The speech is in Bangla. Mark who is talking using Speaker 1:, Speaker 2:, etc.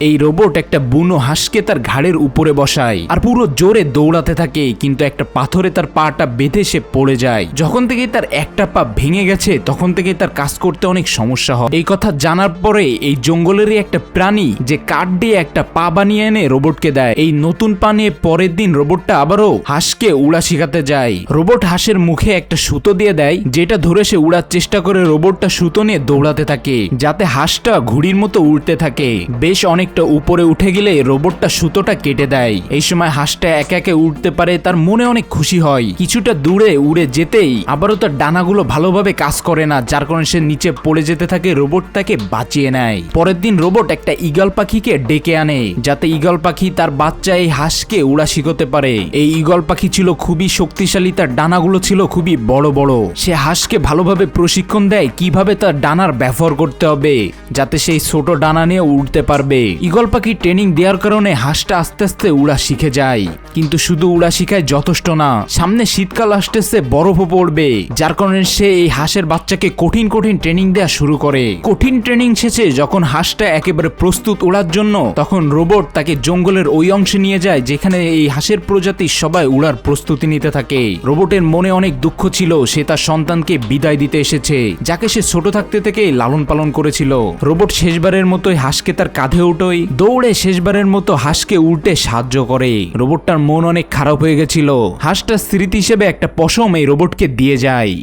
Speaker 1: এই রোবট একটা বুনো হাঁসকে তার ঘাড়ের উপরে বসায় আর পুরো জোরে দৌড়াতে থাকে, কিন্তু একটা পাথরে তার পাটা বেঁধে সে পড়ে যায়। যখন থেকে তার একটা পা ভেঙে গেছে তখন থেকে তার কাজ করতে অনেক সমস্যা হয়। এই কথা জানার পরে এই জঙ্গলেরই একটা প্রাণী যে কাঠ দিয়ে একটা পা বানিয়ে এনে রোবটকে দেয়। এই নতুন পা নিয়ে পরের দিন রোবটটা আবারও হাঁসকে উড়া শিখাতে যায়। রোবট হাঁসের মুখে একটা সুতো দিয়ে দেয়, যেটা ধরে সে উড়ার চেষ্টা করে। রোবটটা সুতো নিয়ে দৌড়াতে থাকে যাতে হাঁসটা ঘুড়ির মতো উড়তে থাকে। বেশ অনেকটা উপরে উঠে গেলে রোবটটা সুতোটা কেটে দেয়। এই সময় হাঁসটা একে একে উঠতে পারে, তার মনে অনেক খুশি হয়। কিছুটা দূরে উড়ে যেতেই আবারও তার ডানাগুলো ভালোভাবে কাজ করে না, যার কারণে সে নিচে পড়ে যেতে থাকে। রোবট তাকে বাঁচিয়ে নেয়। পরের দিন রোবট একটা ঈগল পাখিকে ডেকে আনে, যাতে ঈগল পাখি তার বাচ্চা এই হাঁসকে উড়া শিখতে পারে। এই ঈগল পাখি ছিল খুবই শক্তিশালী, তার ডানাগুলো ছিল খুবই বড় বড়। সে হাঁসকে ভালোভাবে প্রশিক্ষণ দেয় কিভাবে তার ডানার ব্যবহার করতে হবে, যাতে সেই ছোট ডানা নিয়ে উড়তে পারবে। ঈগল পাখি ট্রেনিং দেওয়ার কারণে হাঁসটা আস্তে আস্তে উড়া শিখে যায়। কিন্তু শুধু উড়া শিখায় যথেষ্ট না, সামনে শীতকাল আসতেছে, বরফও পড়বে, যার কারণে সে এই হাঁসের বাচ্চাকে কঠিন কঠিন ট্রেনিং দেওয়া শুরু করে। কঠিন ট্রেনিং শেষে যখন হাঁসটা একেবারে প্রস্তুত উড়ার জন্য, তখন রোবট তাকে জঙ্গলের ওই অংশে নিয়ে যায় যেখানে এই হাঁসের প্রজাতির সবাই উড়ার প্রস্তুতি নিতে থাকে। রোবটের মনে অনেক দুঃখ ছিল, সে তার সন্তানকে বিদায় দিতে এসেছে, যাকে সে ছোট থাকতে থেকে লালন পালন করেছিল। রোবট শেষবারের মতোই হাঁসকে তার কাঁধে উঠোয় দৌড়ে শেষবারের মতো হাঁসকে উল্টে সাহায্য করে। রোবটটার মন অনেক খারাপ হয়ে গেছিল। হাঁসটার স্মৃতি হিসেবে একটা পশম এই রোবটকে দিয়ে যায়।